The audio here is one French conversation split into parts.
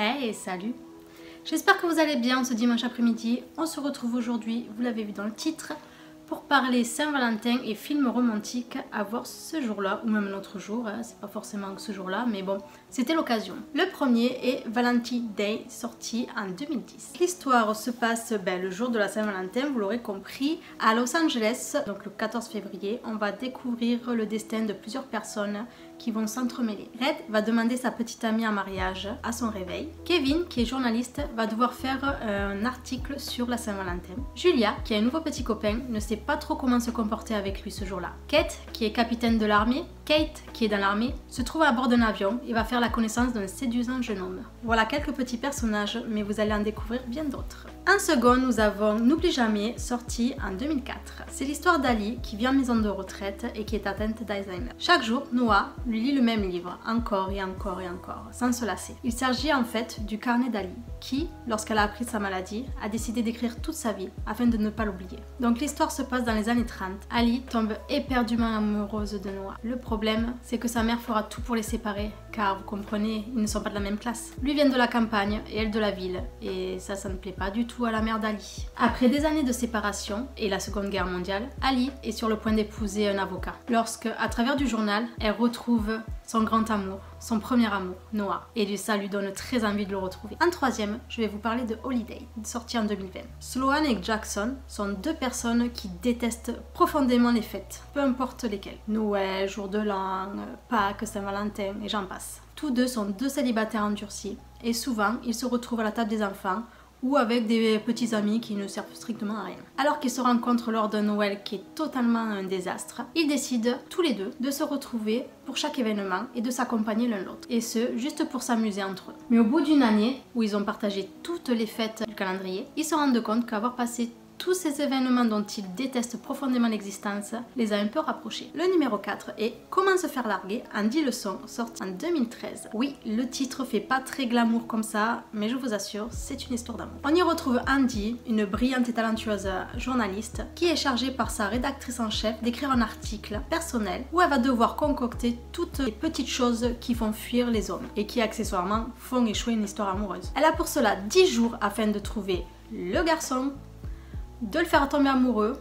Hey, salut! J'espère que vous allez bien ce dimanche après-midi. On se retrouve aujourd'hui, vous l'avez vu dans le titre, pour parler Saint-Valentin et films romantiques à voir ce jour-là, ou même un autre jour, hein. C'est pas forcément ce jour-là, mais bon, c'était l'occasion. Le premier est Valentine's Day, sorti en 2010. L'histoire se passe le jour de la Saint-Valentin, vous l'aurez compris, à Los Angeles, donc le 14 février. On va découvrir le destin de plusieurs personnes qui vont s'entremêler. Red va demander sa petite amie en mariage à son réveil. Kevin, qui est journaliste, va devoir faire un article sur la Saint-Valentin. Julia, qui a un nouveau petit copain, ne sait pas trop comment se comporter avec lui ce jour-là. Kate, qui est capitaine de l'armée, Kate, qui est dans l'armée, se trouve à bord d'un avion et va faire la connaissance d'un séduisant jeune homme. Voilà quelques petits personnages, mais vous allez en découvrir bien d'autres. En second, nous avons N'oublie jamais, sorti en 2004. C'est l'histoire d'Ali qui vit en maison de retraite et qui est atteinte d'Alzheimer. Chaque jour, Noah lui lit le même livre, encore et encore et encore, sans se lasser. Il s'agit en fait du carnet d'Ali, qui, lorsqu'elle a appris sa maladie, a décidé d'écrire toute sa vie afin de ne pas l'oublier. Donc l'histoire se passe dans les années 30. Ali tombe éperdument amoureuse de Noah. Le problème, c'est que sa mère fera tout pour les séparer, car vous comprenez, ils ne sont pas de la même classe. Lui vient de la campagne et elle de la ville, et ça ne plaît pas du tout à la mère d'Ali. Après des années de séparation et la Seconde Guerre mondiale, Ali est sur le point d'épouser un avocat. Lorsque, à travers du journal, elle retrouve son grand amour, son premier amour, Noah, et ça lui donne très envie de le retrouver. En troisième, je vais vous parler de Holiday, sorti en 2020. Sloan et Jackson sont deux personnes qui détestent profondément les fêtes, peu importe lesquelles. Noël, jour de l'an, Pâques, Saint-Valentin, et j'en passe. Tous deux sont deux célibataires endurcis, et souvent, ils se retrouvent à la table des enfants, ou avec des petits amis qui ne servent strictement à rien. Alors qu'ils se rencontrent lors d'un Noël qui est totalement un désastre, ils décident tous les deux de se retrouver pour chaque événement et de s'accompagner l'un l'autre. Et ce, juste pour s'amuser entre eux. Mais au bout d'une année, où ils ont partagé toutes les fêtes du calendrier, ils se rendent compte qu'avoir passé tous ces événements dont ils détestent profondément l'existence les a un peu rapprochés. Le numéro 4 est Comment se faire larguer en 10 leçons, sorti en 2013. Oui, le titre fait pas très glamour comme ça, mais je vous assure, c'est une histoire d'amour. On y retrouve Andy, une brillante et talentueuse journaliste, qui est chargée par sa rédactrice en chef d'écrire un article personnel où elle va devoir concocter toutes les petites choses qui font fuir les hommes et qui accessoirement font échouer une histoire amoureuse. Elle a pour cela 10 jours afin de trouver le garçon, de le faire tomber amoureux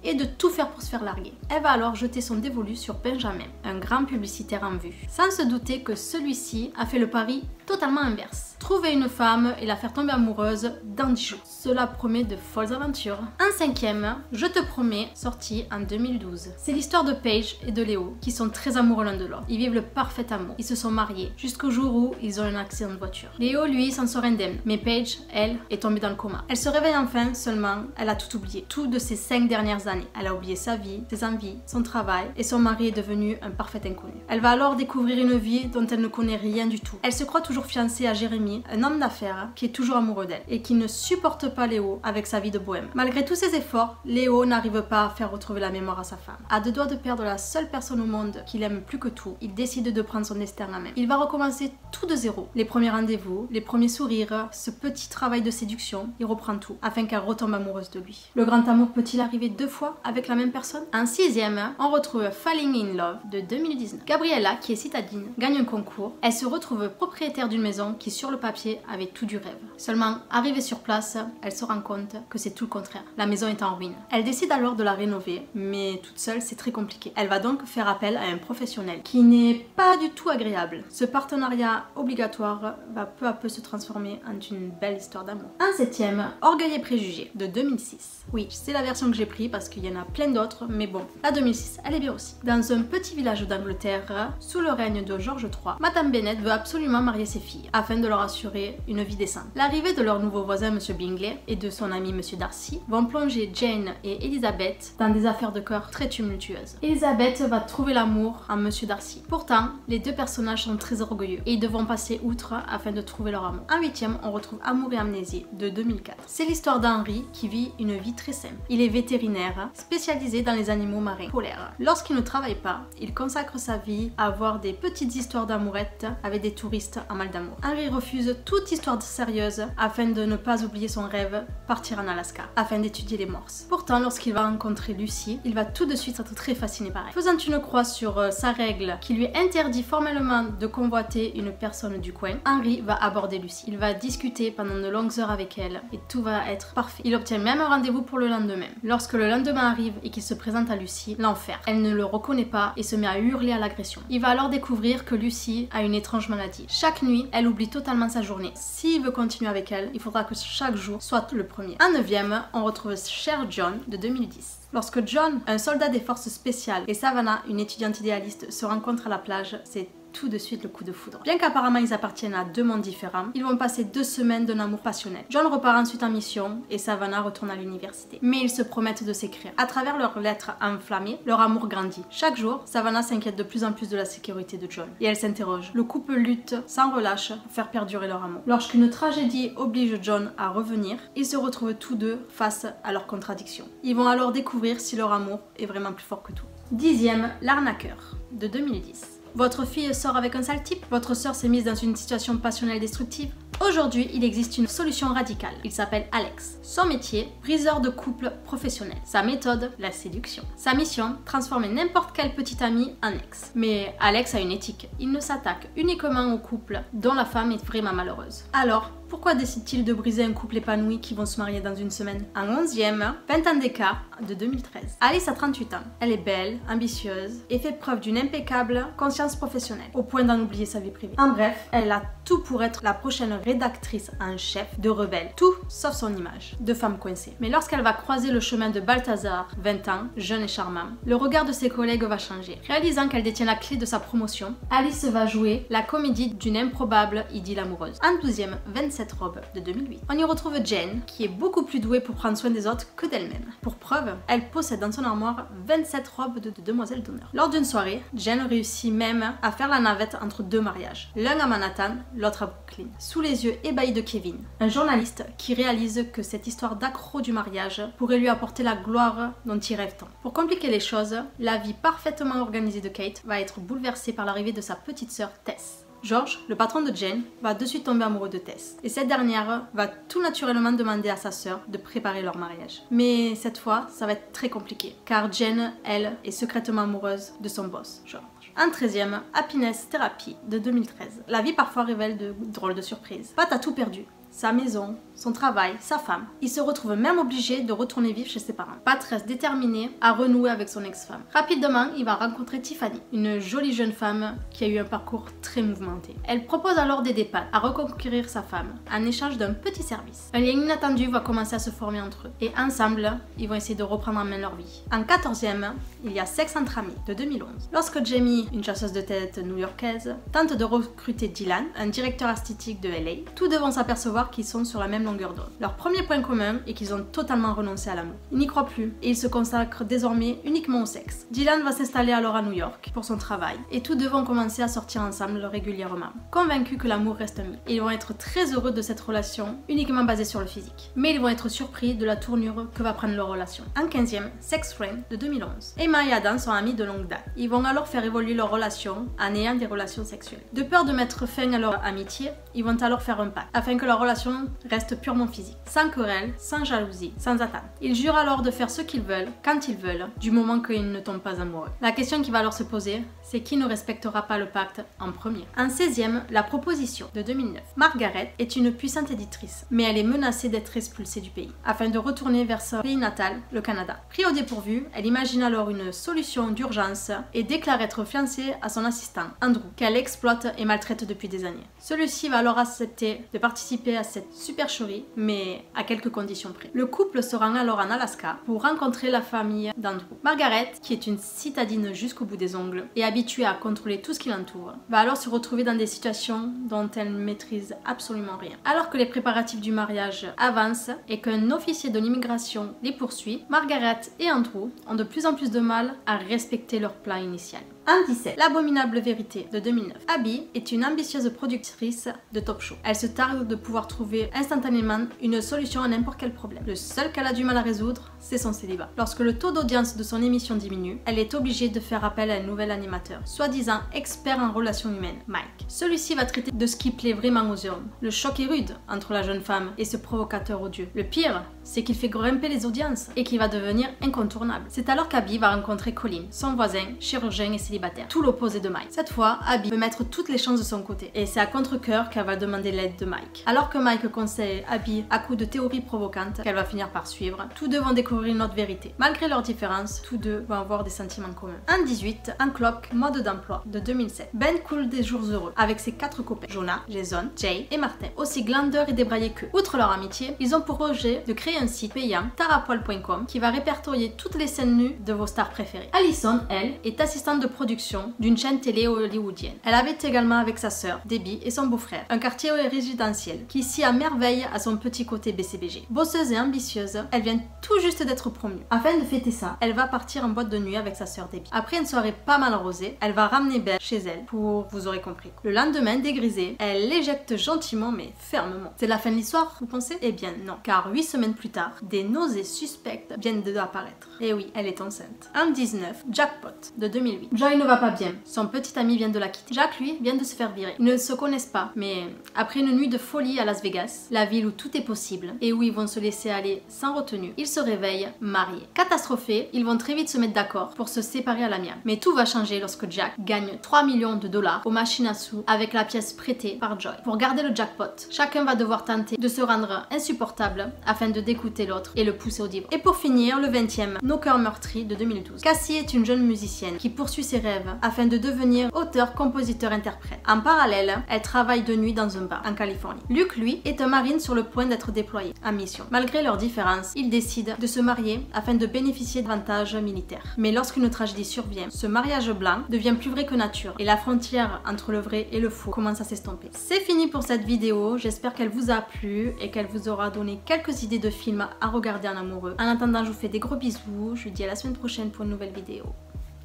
et de tout faire pour se faire larguer. Elle va alors jeter son dévolu sur Benjamin, un grand publicitaire en vue, sans se douter que celui-ci a fait le pari totalement inverse. Trouver une femme et la faire tomber amoureuse dans 10 jours. Cela promet de folles aventures. En cinquième, Je te promets, sorti en 2012. C'est l'histoire de Paige et de Léo, qui sont très amoureux l'un de l'autre. Ils vivent le parfait amour. Ils se sont mariés, jusqu'au jour où ils ont un accident de voiture. Léo, lui, s'en sort indemne, mais Paige, elle, est tombée dans le coma. Elle se réveille enfin, seulement, elle a tout oublié. Tout de ces 5 dernières années. Elle a oublié sa vie, ses envies, son travail, et son mari est devenu un parfait inconnu. Elle va alors découvrir une vie dont elle ne connaît rien du tout. Elle se croit toujours fiancée à Jérémy, un homme d'affaires qui est toujours amoureux d'elle et qui ne supporte pas Léo avec sa vie de bohème. Malgré tous ses efforts, Léo n'arrive pas à faire retrouver la mémoire à sa femme. À deux doigts de perdre la seule personne au monde qu'il aime plus que tout, il décide de prendre son destin en main. Il va recommencer tout de zéro. Les premiers rendez-vous, les premiers sourires, ce petit travail de séduction, il reprend tout afin qu'elle retombe amoureuse de lui. Le grand amour peut-il arriver 2 fois avec la même personne? En sixième, on retrouve Falling in Love de 2019. Gabriella, qui est citadine, gagne un concours. Elle se retrouve propriétaire d'une maison qui sur le papier avait tout du rêve. Seulement, arrivée sur place, elle se rend compte que c'est tout le contraire. La maison est en ruine. Elle décide alors de la rénover, mais toute seule, c'est très compliqué. Elle va donc faire appel à un professionnel qui n'est pas du tout agréable. Ce partenariat obligatoire va peu à peu se transformer en une belle histoire d'amour. En septième, Orgueil et préjugés de 2006. Oui, c'est la version que j'ai prise parce qu'il y en a plein d'autres, mais bon, la 2006, elle est bien aussi. Dans un petit village d'Angleterre, sous le règne de George III, Madame Bennet veut absolument marier ses filles, afin de leur assurer une vie décente. L'arrivée de leur nouveau voisin Monsieur Bingley et de son ami Monsieur Darcy vont plonger Jane et Elizabeth dans des affaires de cœur très tumultueuses. Elizabeth va trouver l'amour en Monsieur Darcy. Pourtant, les deux personnages sont très orgueilleux et ils devront passer outre afin de trouver leur amour. En huitième, on retrouve Amour et amnésie de 2004. C'est l'histoire d'Henry qui vit une vie très simple. Il est vétérinaire, spécialisé dans les animaux marins polaires. Lorsqu'il ne travaille pas, il consacre sa vie à avoir des petites histoires d'amourettes avec des touristes en mal d'amour. Henry refuse refuse toute histoire sérieuse afin de ne pas oublier son rêve, partir en Alaska, afin d'étudier les morses. Pourtant, lorsqu'il va rencontrer Lucy, il va tout de suite être très fasciné par elle. Faisant une croix sur sa règle qui lui interdit formellement de convoiter une personne du coin, Henry va aborder Lucy. Il va discuter pendant de longues heures avec elle et tout va être parfait. Il obtient même un rendez-vous pour le lendemain. Lorsque le lendemain arrive et qu'il se présente à Lucy, l'enfer. Elle ne le reconnaît pas et se met à hurler à l'agression. Il va alors découvrir que Lucy a une étrange maladie. Chaque nuit, elle oublie totalement sa journée. S'il veut continuer avec elle, il faudra que chaque jour soit le premier. En 9e, on retrouve Cher John de 2010. Lorsque John, un soldat des forces spéciales, et Savannah, une étudiante idéaliste, se rencontrent à la plage, c'est tout de suite le coup de foudre. Bien qu'apparemment ils appartiennent à deux mondes différents, ils vont passer 2 semaines d'un amour passionnel. John repart ensuite en mission et Savannah retourne à l'université. Mais ils se promettent de s'écrire. À travers leurs lettres enflammées, leur amour grandit. Chaque jour, Savannah s'inquiète de plus en plus de la sécurité de John. Et elle s'interroge. Le couple lutte sans relâche pour faire perdurer leur amour. Lorsqu'une tragédie oblige John à revenir, ils se retrouvent tous deux face à leurs contradictions. Ils vont alors découvrir si leur amour est vraiment plus fort que tout. 10e, L'arnaqueur de 2010. Votre fille sort avec un sale type? Votre sœur s'est mise dans une situation passionnelle destructive? Aujourd'hui, il existe une solution radicale. Il s'appelle Alex. Son métier, briseur de couple professionnel. Sa méthode, la séduction. Sa mission, transformer n'importe quel petit ami en ex. Mais Alex a une éthique. Il ne s'attaque uniquement aux couples dont la femme est vraiment malheureuse. Alors, pourquoi décide-t-il de briser un couple épanoui qui vont se marier dans une semaine? En 11e, 20 ans d'écart de 2013. Alice a 38 ans. Elle est belle, ambitieuse et fait preuve d'une impeccable conscience professionnelle, au point d'en oublier sa vie privée. En bref, elle a tout pour être la prochaine rédactrice en chef de Rebelle. Tout sauf son image de femme coincée. Mais lorsqu'elle va croiser le chemin de Balthazar, 20 ans, jeune et charmant, le regard de ses collègues va changer. Réalisant qu'elle détient la clé de sa promotion, Alice va jouer la comédie d'une improbable idylle amoureuse. En 12e, 27 robes de 2008. On y retrouve Jane, qui est beaucoup plus douée pour prendre soin des autres que d'elle-même. Pour preuve, elle possède dans son armoire 27 robes de demoiselle d'honneur. Lors d'une soirée, Jane réussit même à faire la navette entre 2 mariages, l'un à Manhattan, l'autre à Brooklyn, sous les yeux ébahis de Kevin, un journaliste qui réalise que cette histoire d'accro du mariage pourrait lui apporter la gloire dont il rêve tant. Pour compliquer les choses, la vie parfaitement organisée de Kate va être bouleversée par l'arrivée de sa petite sœur Tess. George, le patron de Jane, va de suite tomber amoureux de Tess. Et cette dernière va tout naturellement demander à sa sœur de préparer leur mariage. Mais cette fois, ça va être très compliqué, car Jane, elle, est secrètement amoureuse de son boss, George. En 13e, Happiness Therapy de 2013. La vie parfois révèle de drôles de surprises. Pat a tout perdu. Sa maison, son travail, sa femme. Il se retrouve même obligé de retourner vivre chez ses parents. Pat reste déterminé à renouer avec son ex-femme. Rapidement, il va rencontrer Tiffany, une jolie jeune femme qui a eu un parcours très mouvementé. Elle propose alors d'aider Pat à reconquérir sa femme en échange d'un petit service. Un lien inattendu va commencer à se former entre eux et ensemble, ils vont essayer de reprendre en main leur vie. En 14e, il y a Sex entre amis de 2011. Lorsque Jamie, une chasseuse de tête new-yorkaise, tente de recruter Dylan, un directeur artistique de LA, tous deux vont s'apercevoir qu'ils sont sur la même longueur d'onde. Leur premier point commun est qu'ils ont totalement renoncé à l'amour. Ils n'y croient plus et ils se consacrent désormais uniquement au sexe. Dylan va s'installer alors à New York pour son travail et tous deux vont commencer à sortir ensemble régulièrement, convaincus que l'amour reste un mythe. Ils vont être très heureux de cette relation uniquement basée sur le physique. Mais ils vont être surpris de la tournure que va prendre leur relation. En 15e, Sex Friend de 2011. Emma et Adam sont amis de longue date. Ils vont alors faire évoluer leur relation en ayant des relations sexuelles. De peur de mettre fin à leur amitié, ils vont alors faire un pacte afin que leur relation reste purement physique, sans querelle, sans jalousie, sans attente. Ils jurent alors de faire ce qu'ils veulent, quand ils veulent, du moment qu'ils ne tombent pas amoureux. La question qui va alors se poser, c'est qui ne respectera pas le pacte en premier. En 16e, La Proposition de 2009. Margaret est une puissante éditrice, mais elle est menacée d'être expulsée du pays, afin de retourner vers son pays natal, le Canada. Pris au dépourvu, elle imagine alors une solution d'urgence et déclare être fiancée à son assistant, Andrew, qu'elle exploite et maltraite depuis des années. Celui-ci va alors accepter de participer à cette supercherie, mais à quelques conditions près. Le couple se rend alors en Alaska pour rencontrer la famille d'Andrew. Margaret, qui est une citadine jusqu'au bout des ongles et habituée à contrôler tout ce qui l'entoure, va alors se retrouver dans des situations dont elle ne maîtrise absolument rien. Alors que les préparatifs du mariage avancent et qu'un officier de l'immigration les poursuit, Margaret et Andrew ont de plus en plus de mal à respecter leur plan initial. Indice, l'abominable vérité de 2009. Abby est une ambitieuse productrice de talk show. Elle se targue de pouvoir trouver instantanément une solution à n'importe quel problème. Le seul qu'elle a du mal à résoudre, c'est son célibat. Lorsque le taux d'audience de son émission diminue, elle est obligée de faire appel à un nouvel animateur, soi-disant expert en relations humaines, Mike. Celui-ci va traiter de ce qui plaît vraiment aux hommes. Le choc est rude entre la jeune femme et ce provocateur odieux. Le pire, c'est qu'il fait grimper les audiences et qu'il va devenir incontournable. C'est alors qu'Abby va rencontrer Colin, son voisin, chirurgien et célibataire, tout l'opposé de Mike. Cette fois, Abby veut mettre toutes les chances de son côté et c'est à contre-cœur qu'elle va demander l'aide de Mike. Alors que Mike conseille Abby à coups de théories provocantes qu'elle va finir par suivre, tous deux vont découvrir une autre vérité. Malgré leurs différences, tous deux vont avoir des sentiments communs. En 18, Unclock, mode d'emploi de 2007. Ben coule des jours heureux avec ses 4 copains, Jonah, Jason, Jay et Martin, aussi glandeurs et débraillés qu'eux. Outre leur amitié, ils ont pour projet de créer un site payant, tarapoil.com, qui va répertorier toutes les scènes nues de vos stars préférées. Allison, elle, est assistante de production d'une chaîne télé hollywoodienne. Elle habite également avec sa sœur, Debbie, et son beau-frère, un quartier résidentiel qui scie à merveille à son petit côté BCBG. Bosseuse et ambitieuse, elle vient tout juste d'être promue. Afin de fêter ça, elle va partir en boîte de nuit avec sa sœur Debbie. Après une soirée pas mal arrosée, elle va ramener Belle chez elle pour, vous aurez compris. Le lendemain, dégrisée, elle l'éjecte gentiment mais fermement. C'est la fin de l'histoire, vous pensez? Eh bien non, car 8 semaines plus tard, des nausées suspectes viennent d'apparaître. Et oui, elle est enceinte. En 19, Jackpot de 2008. Joy ne va pas bien, son petit ami vient de la quitter. Jack, lui, vient de se faire virer. Ils ne se connaissent pas, mais après une nuit de folie à Las Vegas, la ville où tout est possible et où ils vont se laisser aller sans retenue, ils se réveillent mariés. Catastrophés, ils vont très vite se mettre d'accord pour se séparer à l'amiable. Mais tout va changer lorsque Jack gagne 3 millions de dollars aux machines à sous avec la pièce prêtée par Joy. Pour garder le jackpot, chacun va devoir tenter de se rendre insupportable afin de dégoûter l'autre et le pousser au divorce. Et pour finir, le 20e, Nos cœurs meurtris de 2012. Cassie est une jeune musicienne qui poursuit ses rêves afin de devenir auteur, compositeur, interprète. En parallèle, elle travaille de nuit dans un bar en Californie. Luke, lui, est un marine sur le point d'être déployé en mission. Malgré leurs différences, ils décident de se marier afin de bénéficier d'avantages militaires. Mais lorsqu'une tragédie survient, ce mariage blanc devient plus vrai que nature et la frontière entre le vrai et le faux commence à s'estomper. C'est fini pour cette vidéo, j'espère qu'elle vous a plu et qu'elle vous aura donné quelques idées de films à regarder en amoureux. En attendant, je vous fais des gros bisous, je vous dis à la semaine prochaine pour une nouvelle vidéo.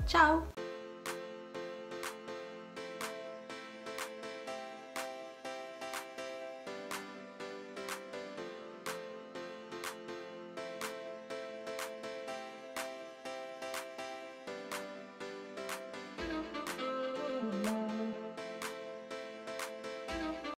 Ciao!